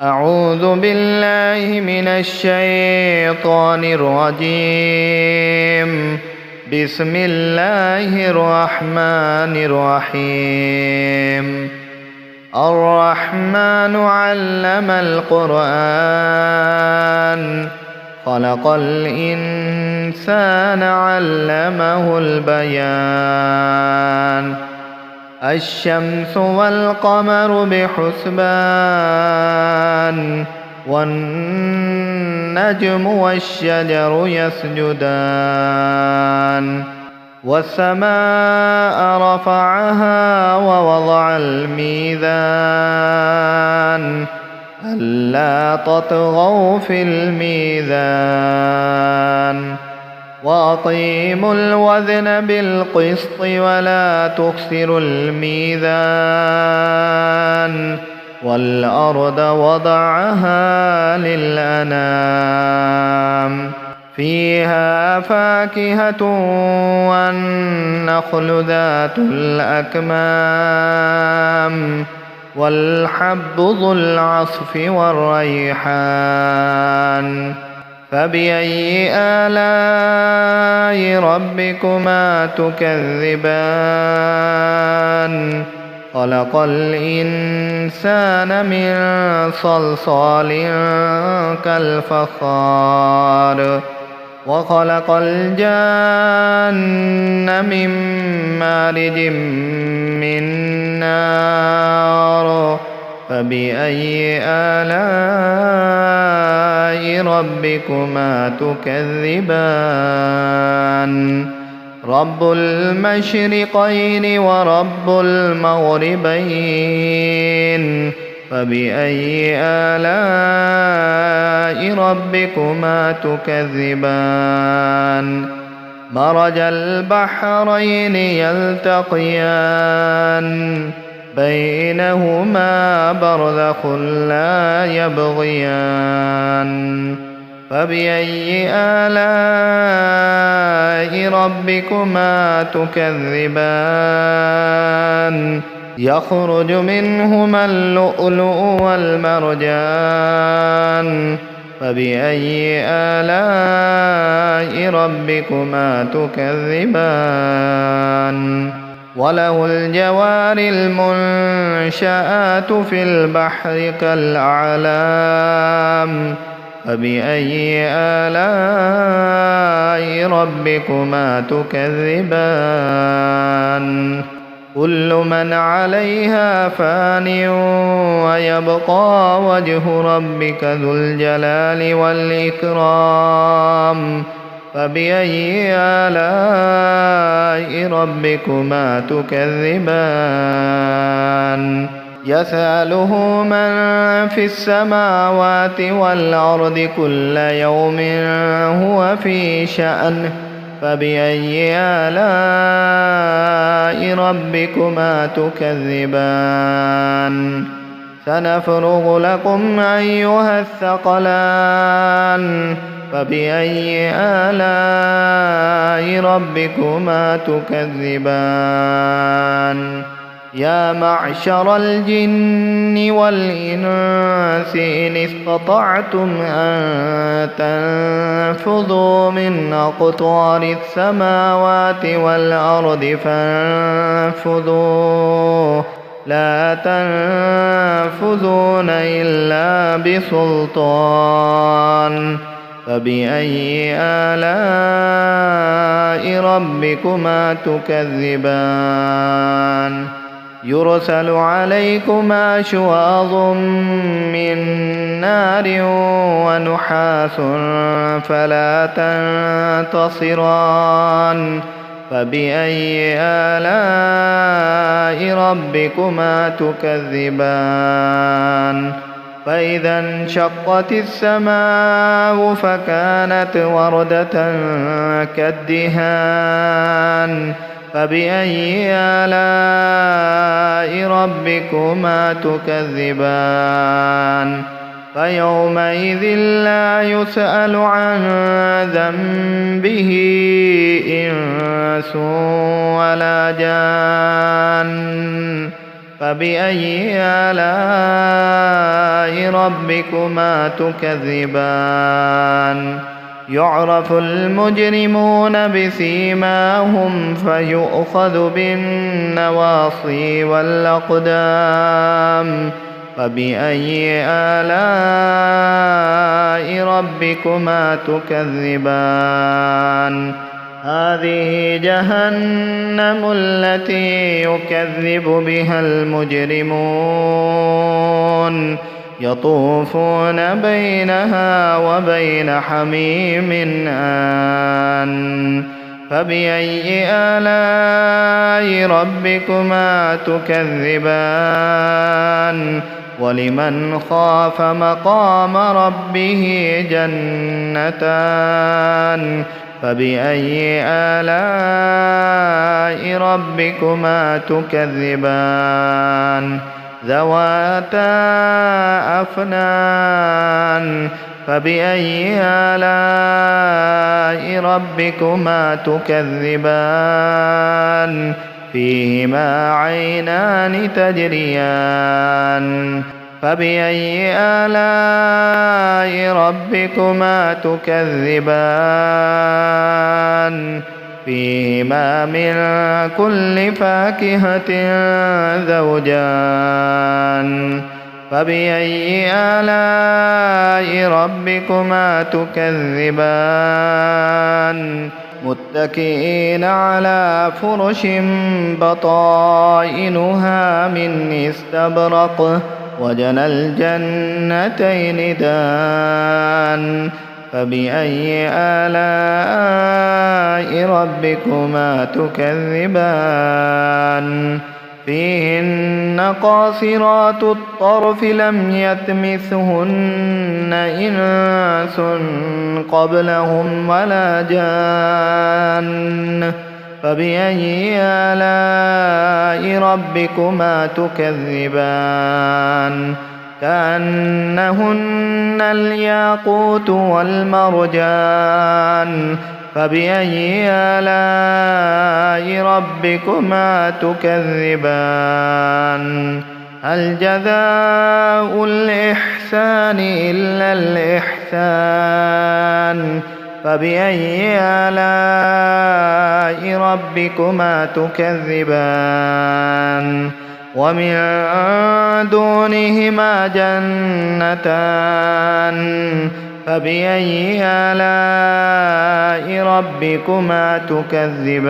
أعوذ بالله من الشيطان الرجيم. بسم الله الرحمن الرحيم. الرحمن علم القرآن، خلق الإنسان علمه البيان. الشمس والقمر بحسبان، والنجم والشجر يسجدان. والسماء رفعها ووضع الميزان، ألا تطغوا في الميزان. وأقيموا الوزن بالقسط ولا تخسروا الميزان. والأرض وضعها للأنام، فيها فاكهة والنخل ذات الأكمام، والحب ذو العصف والريحان. فبأي آلاء ربكما تكذبان؟ خلق الإنسان من صلصال كالفخار، وخلق الجان من مارج من نار. فبأي آلاء ربكما تكذبان؟ رب المشرقين ورب المغربين. فبأي آلاء ربكما تكذبان؟ مرج البحرين يلتقيان، بينهما برزخ لا يبغيان. فبأي آلاء ربكما تكذبان؟ يخرج منهما اللؤلؤ والمرجان. فبأي آلاء ربكما تكذبان؟ وله الجوار المنشآت في البحر كالأعلام. فبأي آلاء ربكما تكذبان؟ كل من عليها فان، ويبقى وجه ربك ذو الجلال والإكرام. فبأي آلاء ربكما تكذبان؟ يسأله من في السماوات والأرض كل يوم هو في شأن. فبأي آلاء ربكما تكذبان؟ سنفرغ لكم أيها الثقلان. فبأي آلاء ربكما تكذبان؟ يا معشر الجن والإنس إن استطعتم أن تنفذوا من أقطار السماوات والأرض فانفذوا، لا تنفذون إلا بسلطان. فبأي آلاء ربكما تكذبان؟ يرسل عليكما شواظ من نار ونحاس فلا تنتصران. فبأي آلاء ربكما تكذبان؟ فإذا انشقت السماء فكانت وردة كالدهان. فبأي آلاء ربكما تكذبان؟ فيومئذ لا يسأل عن ذنبه إنس ولا جان. فبأي آلاء ربكما تكذبان يعرف المجرمون بسيماهم فيؤخذ بالنواصي والأقدام فبأي آلاء ربكما تكذبان هذه جهنم التي يكذب بها المجرمون يطوفون بينها وبين حميم آن فبأي آلاء ربكما تكذبان ولمن خاف مقام ربه جنتان فبأي آلاء ربكما تكذبان ذواتا أفنان فبأي آلاء ربكما تكذبان فيهما عينان تجريان فبأي آلاء ربكما تكذبان فيهما من كل فاكهة زوجان فبأي آلاء ربكما تكذبان متكئين على فرش بطائنها من استبرق وجنى الجنتين دان فبأي آلاء ربكما تكذبان فيهن قاصرات الطرف لم يطمثهن إنس قبلهم ولا جان فبأي آلاء ربكما تكذبان كأنهن الياقوت والمرجان فبأي آلاء ربكما تكذبان هل جزاء الإحسان إلا الإحسان فبأي آلاء ربكما تكذبان ومن دونهما جنتان فبأي آلاء ربكما تكذبان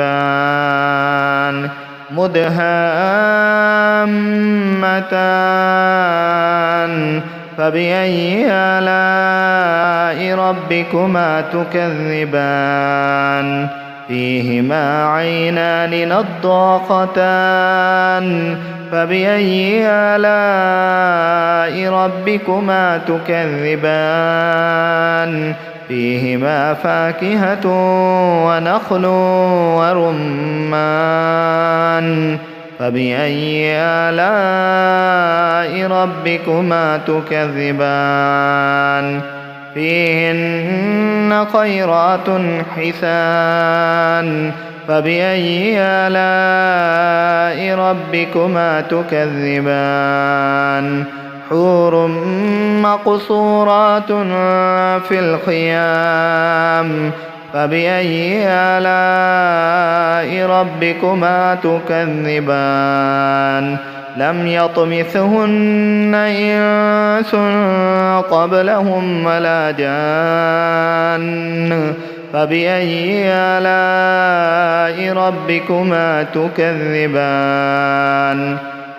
مدهامتان فبأي آلاء ربكما تكذبان فيهما عينان نضاختان فبأي آلاء ربكما تكذبان فيهما فاكهة ونخل ورمان فبأي آلاء ربكما تكذبان فيهن خيرات حسان فبأي آلاء ربكما تكذبان حور مقصورات في الخيام فبأي آلاء ربكما تكذبان لم يطمثهن إنس قبلهم ولا جان فبأي آلاء ربكما تكذبان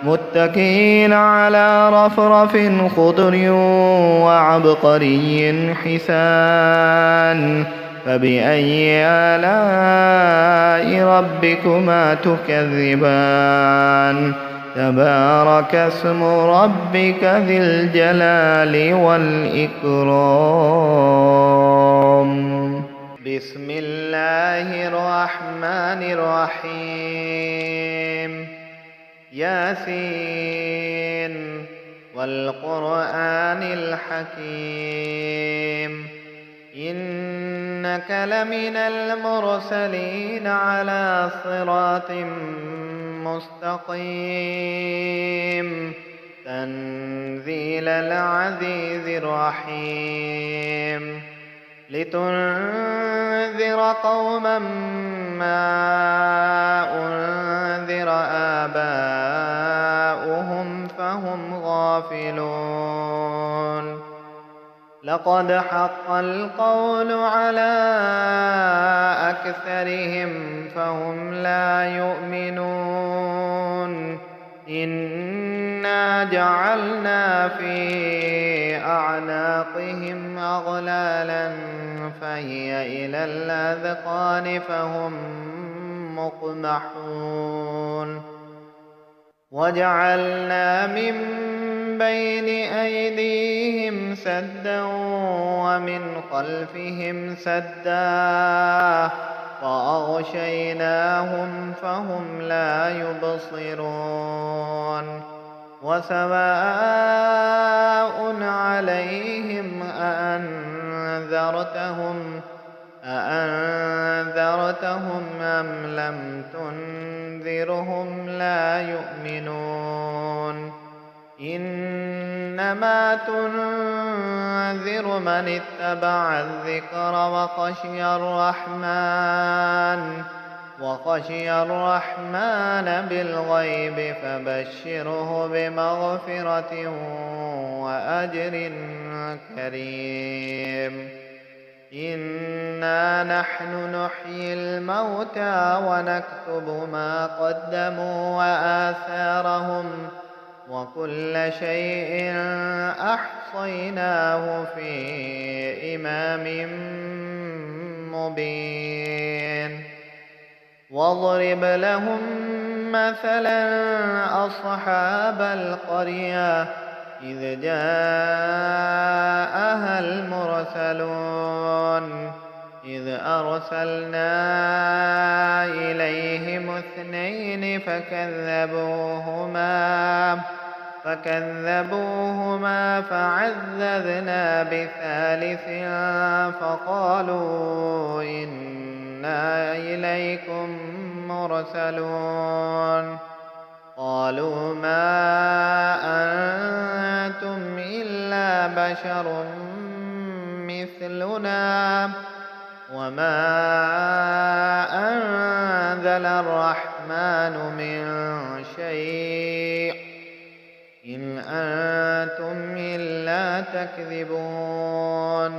متكئين على رفرف خضر وعبقري حسان فبأي آلاء ربكما تكذبان تبارك اسم ربك ذي الجلال والإكرام بسم الله الرحمن الرحيم ياسين والقرآن الحكيم إنك لمن المرسلين على صراط مستقيم تنزيل العزيز الرحيم لتنذر قوما ما أنذر آباؤهم فهم غافلون لقد حق القول على أكثرهم فهم لا يؤمنون إنا جعلنا في أعناقهم أغلالا فهي إلى الأذقان فهم مقمحون وجعلنا من بين أيديهم سدا ومن خلفهم سدا فأغشيناهم فهم لا يبصرون وسواء عليهم أأنذرتهم أم لم تنذرهم لا يؤمنون إنما تنذر من اتبع الذكر وخشي الرحمن بالغيب فبشره بمغفرة وأجر كريم إنا نحن نحيي الموتى ونكتب ما قدموا وآثارهم وكل شيء أحصيناه في إمام مبين واضرب لهم مثلا أصحاب القرية إذ جاءها المرسلون إذ أرسلنا إليهم 2 فكذبوهما فعززنا ب3 فقالوا إنا إليكم مرسلون قالوا ما أنتم إلا بشر مثلنا وما أنزل الرحمن من شيء إن أنتم إلا تكذبون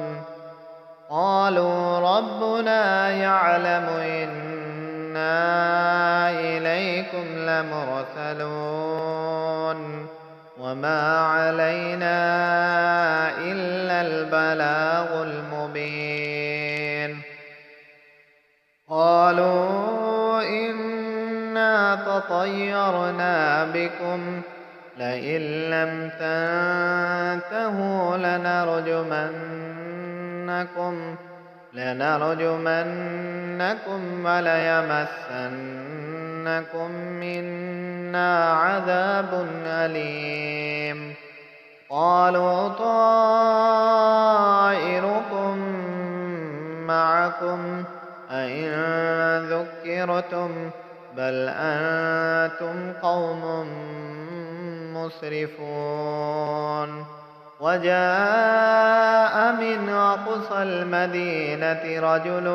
قالوا ربنا يعلم إنا إليكم لمرسلون وما علينا إلا البلاغ المبين قالوا إنا تطيرنا بكم لئن لم تنتهوا لنرجمنكم وليمسنكم منا عذاب أليم قالوا طائركم معكم أئن ذكرتم بل أنتم قوم مسرفون وجاء من أقصى المدينة رجل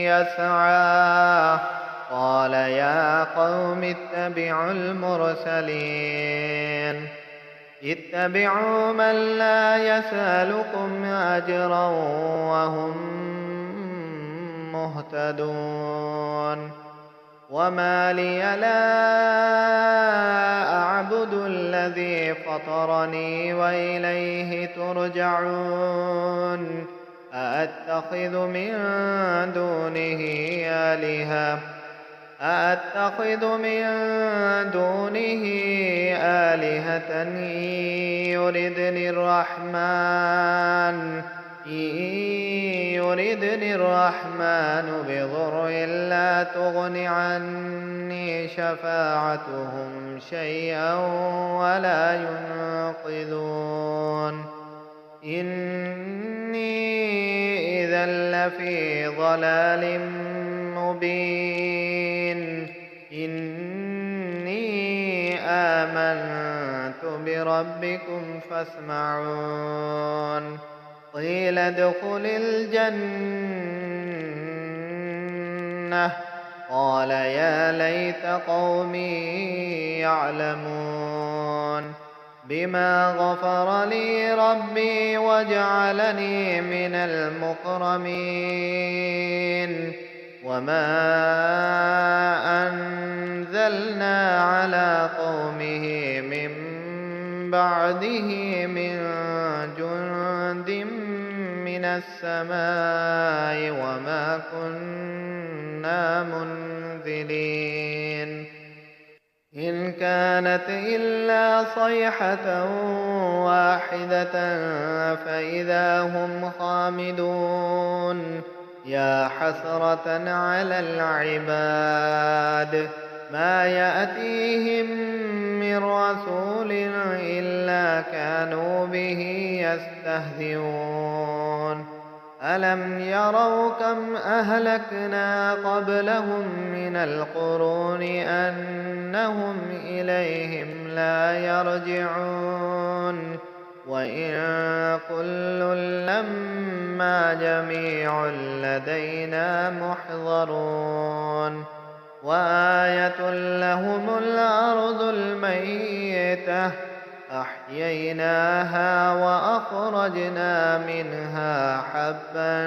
يسعى قال يا قوم اتبعوا من لا يسألكم أجرا وهم مهتدون وما لي لا أعبد الذي فطرني وإليه ترجعون أأتخذ من دونه آلهة يردني الرحمن بضر لا تغن عني شفاعتهم شيئا ولا ينقذون إني إذا لفي ضلال مبين آمنت بربكم فاسمعون قيل ادخل الجنة قال يا ليت قومي يعلمون بما غفر لي ربي وجعلني من المكرمين وما أنزلنا على قومه من بعده من جند من السماء وما كنا منزلين إن كانت إلا صيحة واحدة فإذا هم خامدون يا حسرة على العباد ما يأتيهم من رسول إلا كانوا به يستهزئون ألم يروا كم أهلكنا قبلهم من القرون أنهم إليهم لا يرجعون وإن كل لما جميع لدينا محضرون وآية لهم الأرض الميتة أحييناها وأخرجنا منها حبا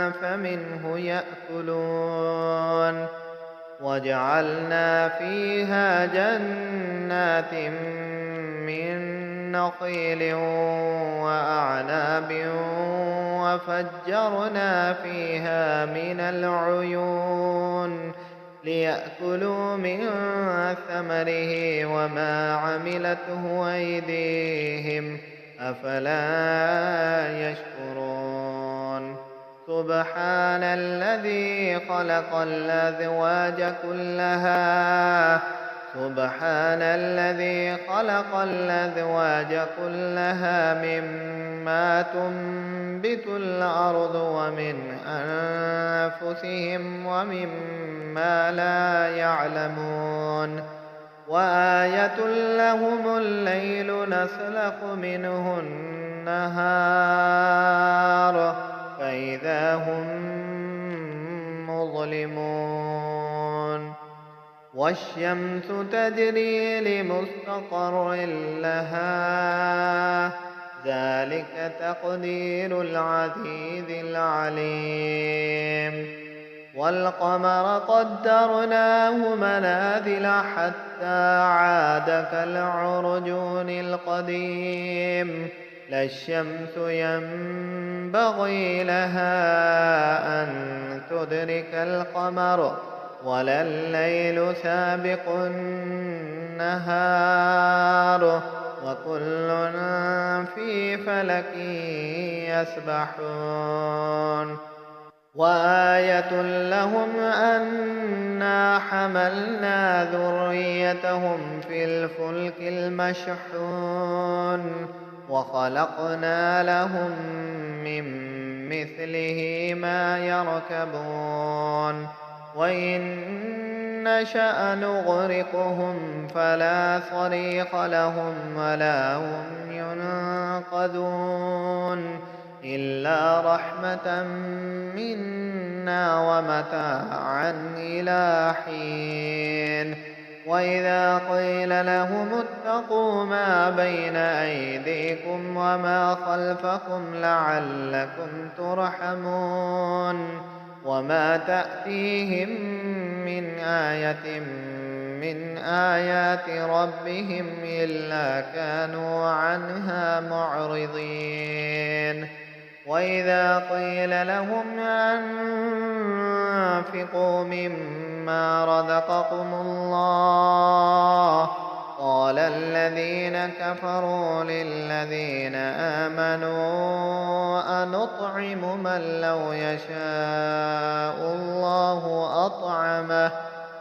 فمنه يأكلون وجعلنا فيها جنات من نخيل وأعناب وفجرنا فيها من العيون ليأكلوا من ثمره وما عملته أيديهم أفلا يشكرون سبحان الذي خلق الأزواج كلها مما تنبت الأرض ومن أنفسهم ومما لا يعلمون وآية لهم الليل نسلخ منه النهار فإذا هم مظلمون والشمس تجري لمستقر لها ذلك تقدير العزيز العليم والقمر قدرناه منازل حتى عاد كالعرجون القديم لا الشمس ينبغي لها أن تدرك القمر ولا الليل سابق النهار وكل في فلك يسبحون وآية لهم أنا حملنا ذريتهم في الفلك المشحون وخلقنا لهم من مثله ما يركبون وإن نشأ نغرقهم فلا صريخ لهم ولا هم ينقذون إلا رحمة منا ومتاعا إلى حين وإذا قيل لهم اتقوا ما بين أيديكم وما خلفكم لعلكم ترحمون وما تأتيهم من آية من آيات ربهم إلا كانوا عنها معرضين وإذا قيل لهم أنفقوا مما رزقكم الله قال الذين كفروا للذين آمنوا أنطعم من لو يشاء الله أطعمه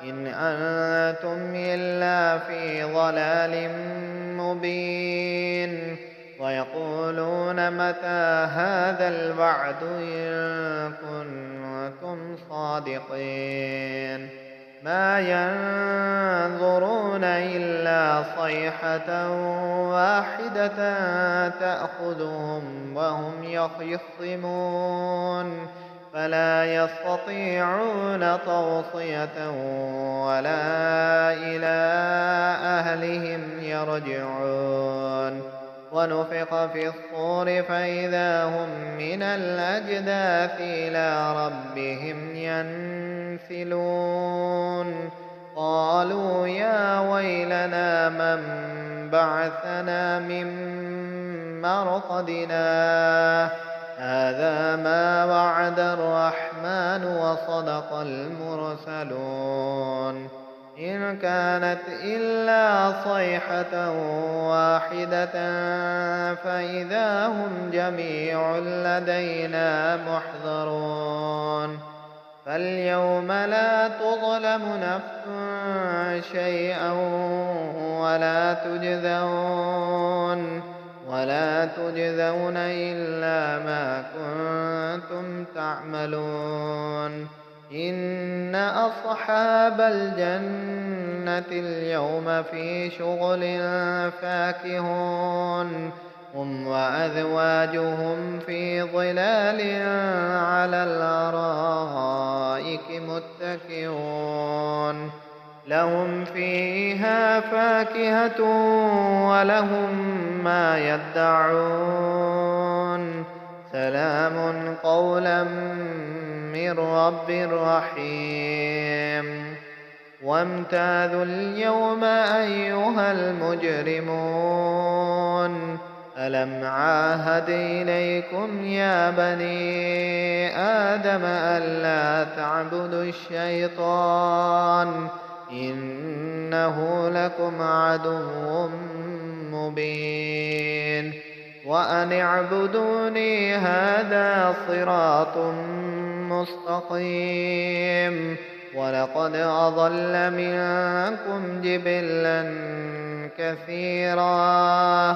إن أنتم إلا في ضلال مبين ويقولون متى هذا الوعد إن كنتم صادقين ما ينظرون إلا صيحة واحدة تأخذهم وهم يخصمون فلا يستطيعون توصية ولا إلى أهلهم يرجعون ونفخ في الصور فإذا هم من الأجداث إلى ربهم ينسلون قالوا يا ويلنا من بعثنا من مرقدنا هذا ما وعد الرحمن وصدق المرسلون إن كانت إلا صيحة واحدة فإذا هم جميع لدينا محضرون فاليوم لا تظلم نفس شيئا ولا تجزون إلا ما كنتم تعملون إن أصحاب الجنة اليوم في شغل فاكهون هم وأزواجهم في ظلال على الأرائك متكئون لهم فيها فاكهة ولهم ما يدعون سلام قولا من رب رحيم وامتازوا اليوم أيها المجرمون ألم عاهد إليكم يا بني آدم ألا تعبدوا الشيطان إنه لكم عدو مبين وأن اعبدوني هذا صراط مستقيم ولقد أضل منكم جبلا كثيرا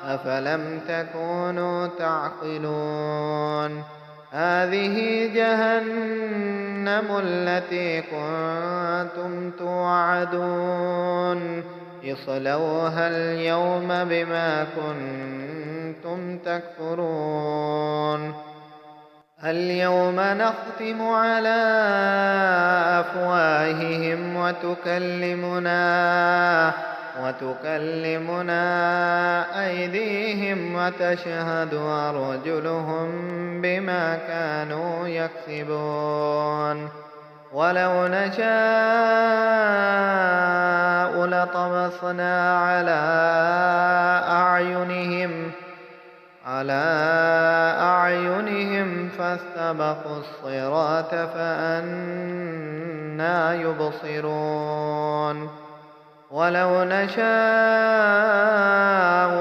أفلم تكونوا تعقلون هذه جهنم التي كنتم توعدون اصلوها اليوم بما كنتم تكفرون اليوم نختم على أفواههم وتكلمنا أيديهم وتشهد أرجلهم بما كانوا يكسبون ولو نشاء لطمسنا على أعينهم فاستبقوا الصراط فأنى يبصرون ولو نشاء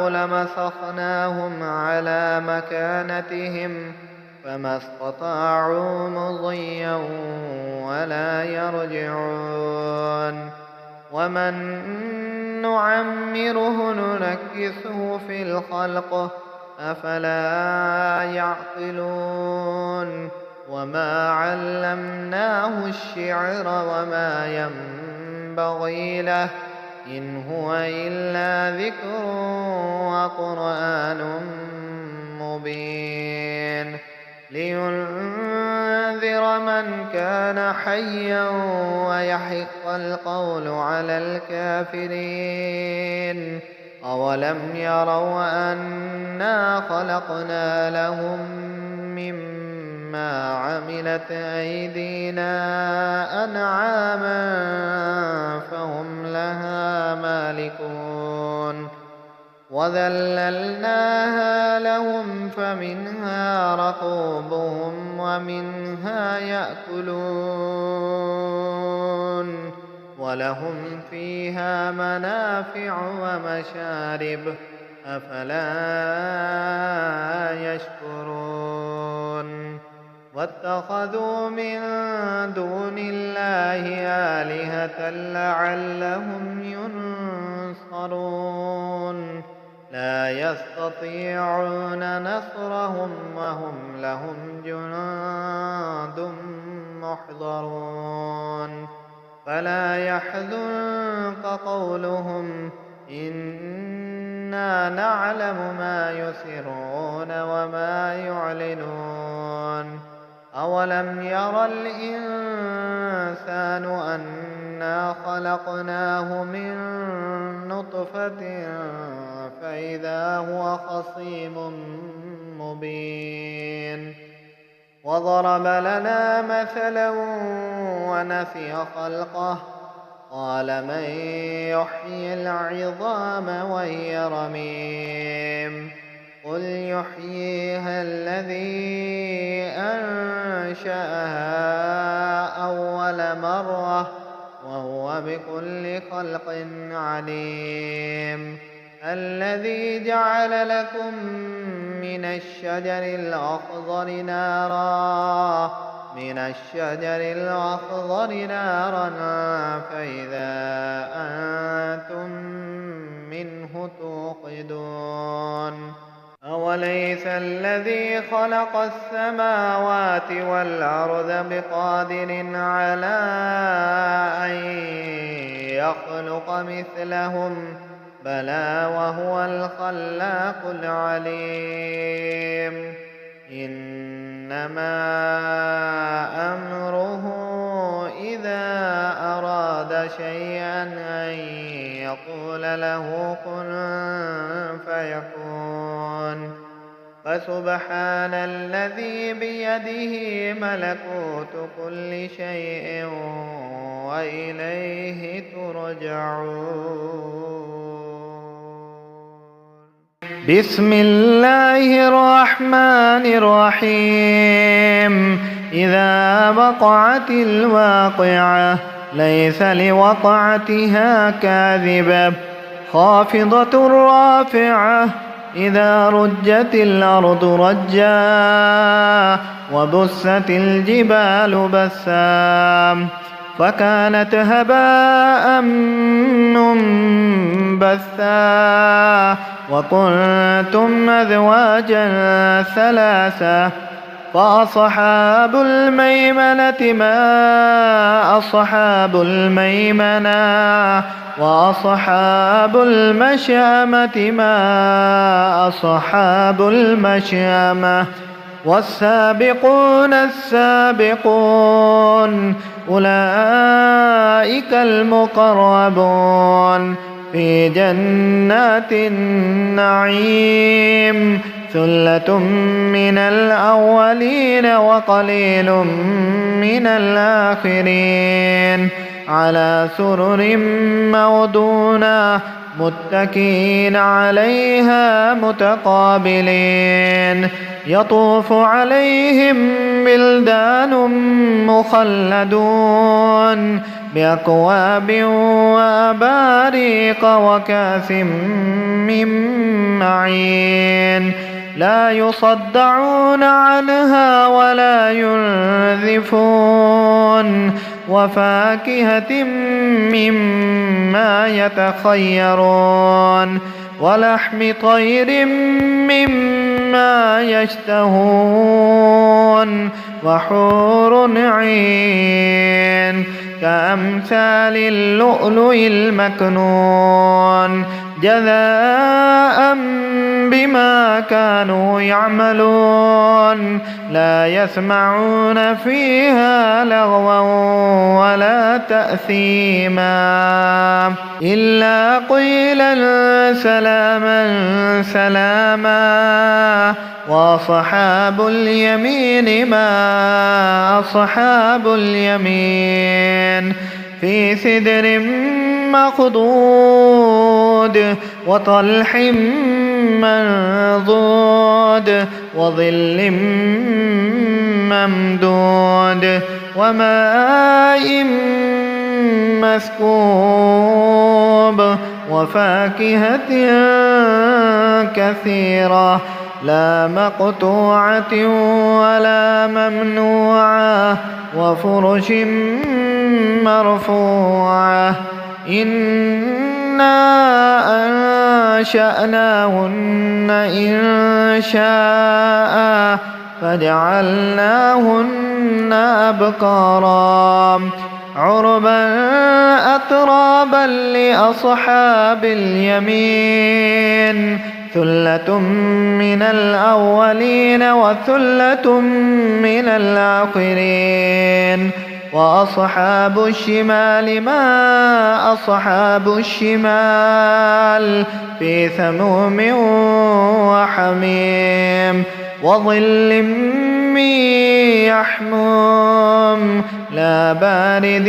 لمسخناهم على مكانتهم فما استطاعوا مضيا ولا يرجعون ومن نعمره ننكسه في الخلق أفلا يعقلون وما علمناه الشعر وما ينبغي له إن هو إلا ذكر وقرآن مبين لينذر من كان حيا ويحق القول على الكافرين أولم يروا أنا خلقنا لهم مما عملت أيدينا أنعاما فهم لها مالكون وذللناها لهم فمنها ركوبهم ومنها يأكلون ولهم فيها منافع ومشارب أفلا يشكرون واتخذوا من دون الله آلهة لعلهم ينصرون لا يستطيعون نصرهم وهم لهم جند محضرون فلا يحزنك قولهم إنا نعلم ما يسرون وما يعلنون أولم ير الإنسان أنا خلقناه من نطفة فإذا هو خصيم مبين وضرب لنا مثلا ونسي خلقه قال من يحيي العظام وهي رميم قل يحييها الذي أنشأها أول مرة وهو بكل خلق عليم الذي جعل لكم من الشجر الأخضر نارا فإذا أنتم منه توقدون أوليس الذي خلق السماوات والأرض بقادر على أن يخلق مثلهم بلى وهو الخلاق العليم إنما أمره إذا أراد شيئا أن يقول له كن فيكون فسبحان الذي بيده ملكوت كل شيء وإليه ترجعون بسم الله الرحمن الرحيم إذا وقعت الواقعة ليس لوقعتها كاذبة خافضة رافعة إذا رجت الأرض رجا وبست الجبال بسا فكانت هباء منبثا وكنتم أزواجا ثلاثة فأصحاب الميمنة ما أصحاب الميمنة وأصحاب المشأمة ما أصحاب المشأمة والسابقون السابقون أولئك المقربون في جنات النعيم ثلة من الأولين وقليل من الآخرين على سرر موضونة متكئين عليها متقابلين يطوف عليهم بلدان مخلدون بأكواب وأباريق وكأس من معين لا يصدعون عنها ولا ينزفون وفاكهة مما يتخيرون ولحم طير مما يشتهون وحور عين كأمثال اللؤلؤ المكنون جزاء بما كانوا يعملون لا يسمعون فيها لغوا ولا تأثيما إلا قيلا سلاما سلاما وأصحاب اليمين ما أصحاب اليمين في سدر مخضود وطلح منضود وظل ممدود وماء مسكوب وفاكهة كثيرة لا مقطوعة ولا ممنوعة وفرش مرفوعة إنا أنشأناهن إن شاء فجعلناهن أبكارا عربا أترابا لأصحاب اليمين ثلة من الأولين وثلة من الآخرين وأصحاب الشمال ما أصحاب الشمال في سموم وحميم وظل من يحموم لا بارد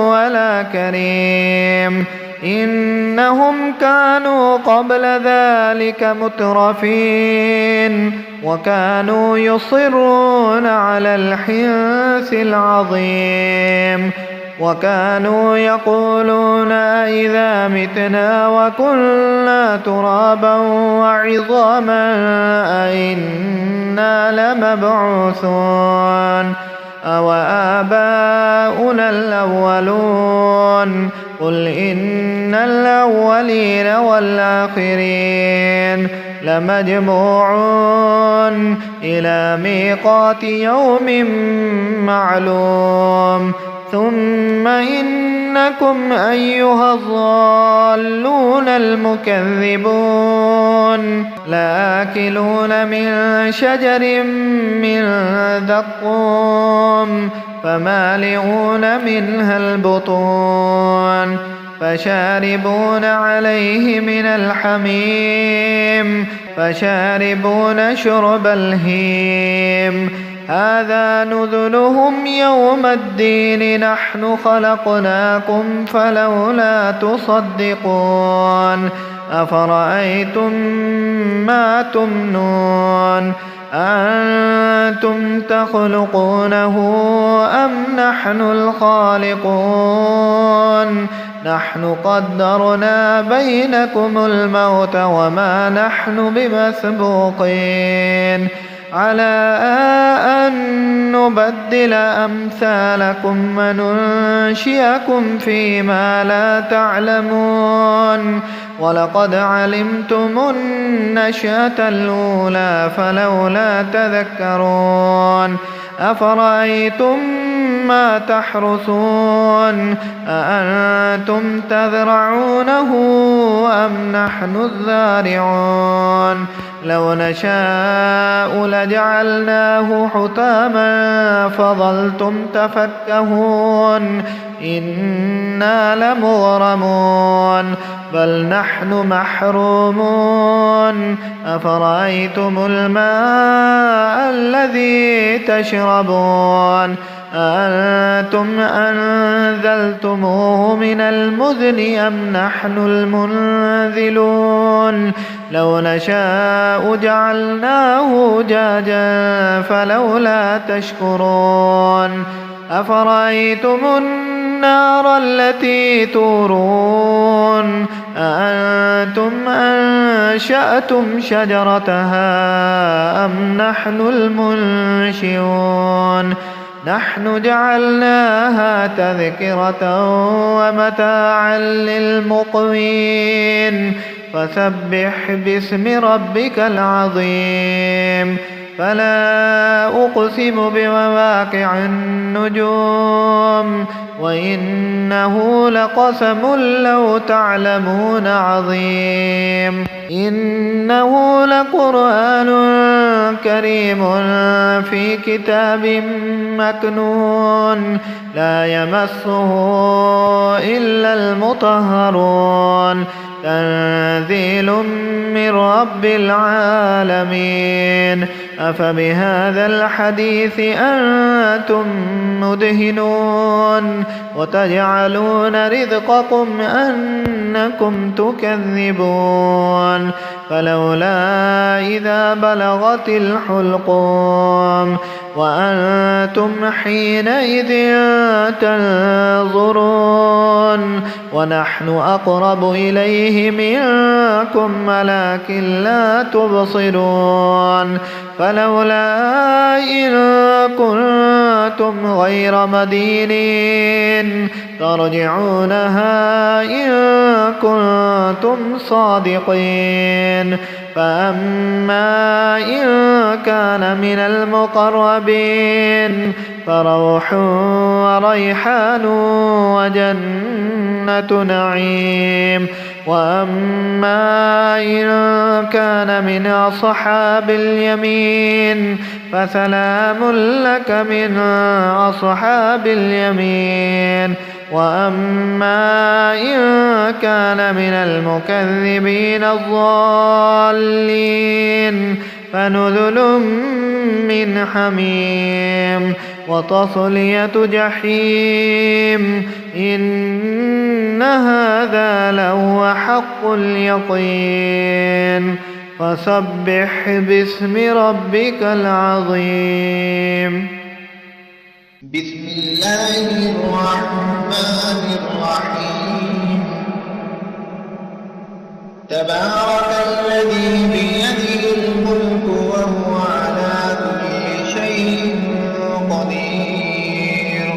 ولا كريم إنهم كانوا قبل ذلك مترفين وكانوا يصرون على الحنث العظيم وكانوا يقولون أإذا متنا وكنا ترابا وعظاما أإنا لمبعوثون أوآباؤنا الأولون قل إن الأولين والآخرين لمجموعون إلى ميقات يوم معلوم ثم إنكم أيها الضالون المكذبون لآكلون من شجر من زقوم فمالئون منها البطون فشاربون عليه من الحميم فشاربون شرب الهيم هذا نزلهم يوم الدين نحن خلقناكم فلولا تصدقون أفرأيتم ما تمنون أنتم تخلقونه أم نحن الخالقون نحن قدرنا بينكم الموت وما نحن بمسبوقين على أن نبدل أمثالكم وننشئكم فيما لا تعلمون ولقد علمتم النشأة الأولى فلولا تذكرون أفرأيتم ما تحرثون أأنتم تزرعونه أم نحن الزارعون لو نشاء لجعلناه حطاما فظلتم تفكهون إنا لمغرمون بل نحن محرومون أفرأيتم الماء الذي تشربون أأنتم أنزلتموه من المزن أم نحن المنزلون لو نشاء جعلناه جاجا فلولا تشكرون أفرأيتم النار التي تورون أأنتم أنشأتم شجرتها أم نحن المنشئون نحن جعلناها تذكرة ومتاعا للمقوين فسبح باسم ربك العظيم فلا أقسم بمواقع النجوم وإنه لقسم لو تعلمون عظيم إنه لقرآن كريم في كتاب مكنون لا يمسه إلا المطهرون تنزيل من رب العالمين أفبهذا الحديث أنتم مدهنون وتجعلون رزقكم أنكم تكذبون فلولا إذا بلغت الحلقوم وأنتم حينئذ تنظرون ونحن أقرب إليه منكم ولكن لا تبصرون فلولا إن كنتم غير مدينين ترجعونها إن كنتم صادقين فأما إن كان من المقربين فروح وريحان وجنة نعيم. وأما إن كان من أصحاب اليمين فسلام لك من أصحاب اليمين. وأما إن كان من المكذبين الضالين فنزل من حميم وتصلية جحيم. إن هذا لهو حق اليقين. فسبح باسم ربك العظيم. بسم الله الرحمن الرحيم. تبارك الذي بيده الملك وهو على كل شيء قدير.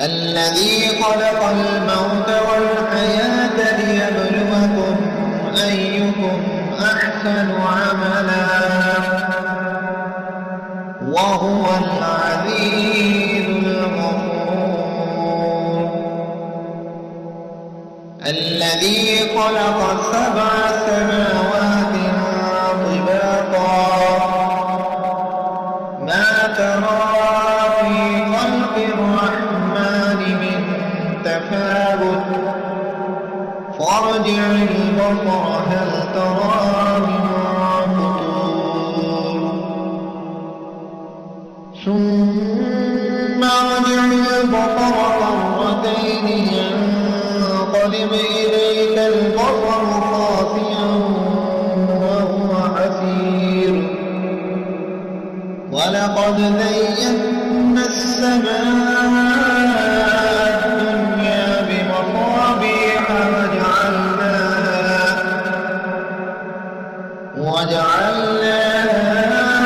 الذي خلق الموت والحياة ليبلوكم أيكم أحسن عملا وهو العزيز الغفور. الذي خلق 7 سماوات طباقا ما ترى في خلق الرحمن من تفاوت فارجع البصر هل ترى من فطور ثم ارجع البصر مرتين ينقلب إليك البصر خاسئا وهو حسير. ولقد زينا السماء الدنيا بمصابيح وجعلناها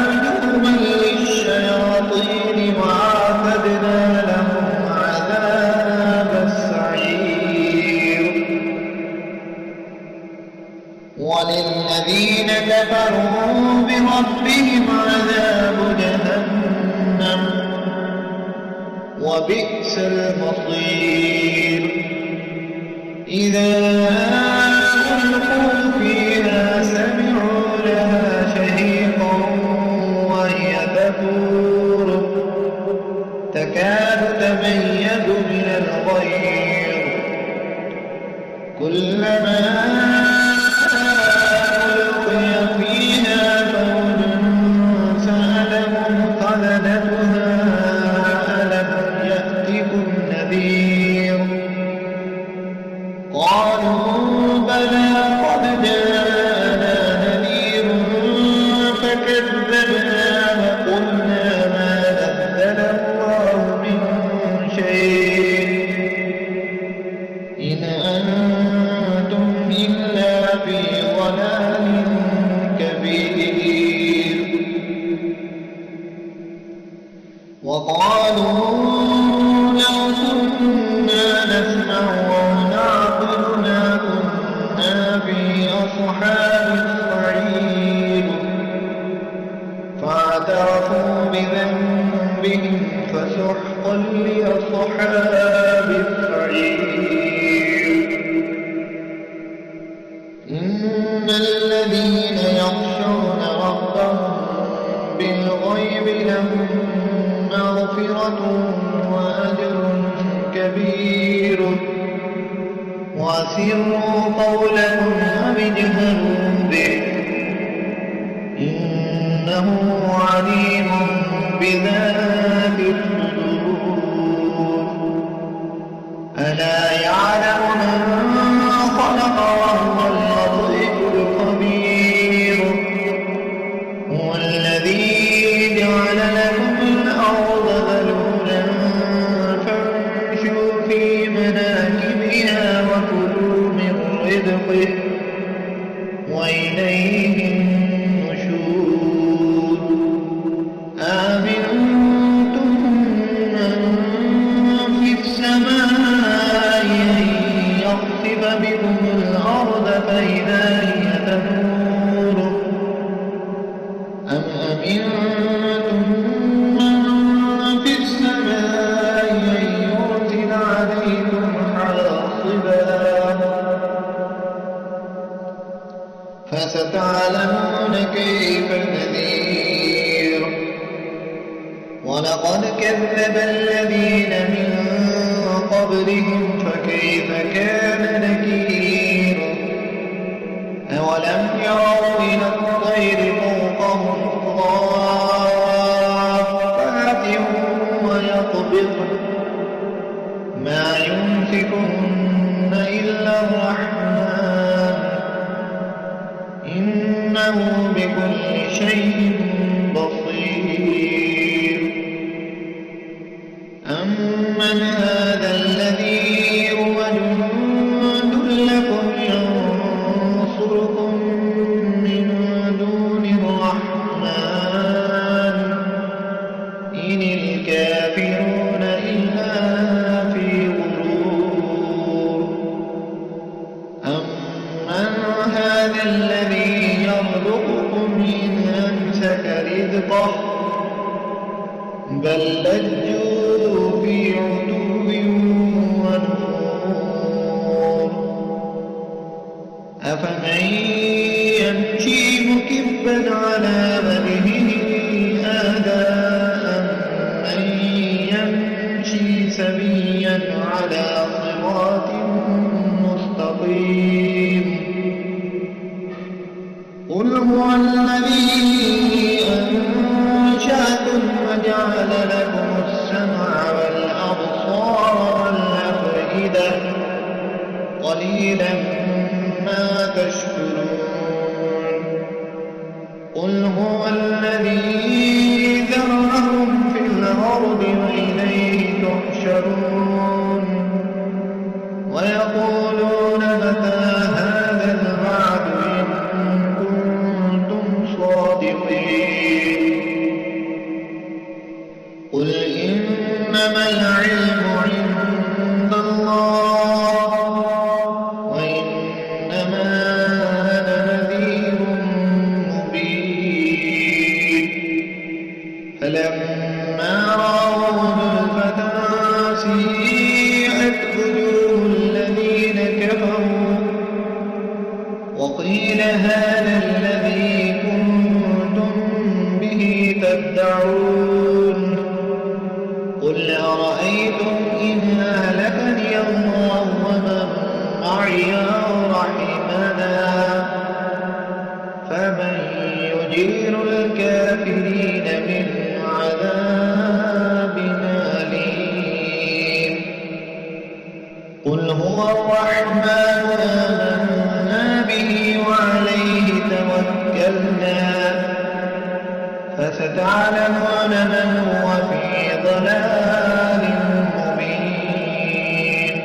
رجوما للشياطين وأعتدنا لهم عذاب السعير. وللذين كفروا بربهم عذاب جهنم وبئس المصير. إذا ألقوا فيها سمعوا لها شهيقا وهي تفور تكاد تميز من الغيظ كلما ألقي فيها فوج سألهم خزنتها ألم يأتكم نذير قالوا بلى قد جاءنا نذير فكذبنا وقلنا ما نزل الله من شيء إن أنتم إلا في ضلال كبير. وقالوا لو كنا نسمع ونعقل ما كنا في أصحاب السعير فاعترفوا بذنبهم فسحقا لأصحاب السعير. إن الذين يخشون ربهم بالغيب لهم مغفرة وأجر كبير. وأسروا قولكم أو اجهروا به إنه عليم بذات الصدور. ألا يعلم من خلق وهو اللطيف الخبير. هو الذي جعل لكم الأرض ذلولا فامشوا في مناكبها وكلوا من رزقه وإليه النشور. آمنتم من في السماء أن يخسف بكم الأرض أم أمنتم من في السماء أن يرسل عليكم حاصبا فستعلمون كيف نذير ولقد كذب الذين من قبلهم فكيف كان نكير أولم يروا إلى الطير فوقهم صافات ويقبضن ما يمسكن إلا الرحمن إنه بكل شيء بصير أمن هذا الذي هو جند لكم ينصركم من دون الرحمن إن الكافرون إلا في غرور أمن هذا الذي يرزقكم إن أمسك رزقه بل لجوا في عتو ونفور أفمن يمشي مكبا على وجهه أهدى أمن يمشي سويا على صراط مستقيم قل هو الذي أنشأكم وجعل لكم السمع والأبصار والأفئدة قليلا ما تشكرون قل هو الذي ذرأكم في الأرض وإليه تحشرون ويقولون متى هذا الوعد إن كنتم صادقين قل إنما العلم عند الله وإنما أنا نذير مبين فلما رأوه زلفة سيئت وجوه الذين كفروا وقيل هذا الذي كنتم به تدعون قل أرأيتم إن أهلكني الله ومن معي أو رحمنا فمن يجير الكافرين من عذاب أليم قل هو الرحمن آمنا به وعليه توكلنا فستعلمون من هو في ضلال مبين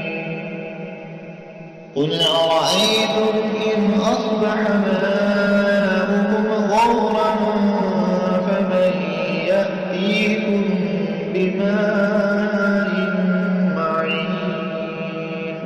قل أرأيتم إن أصبح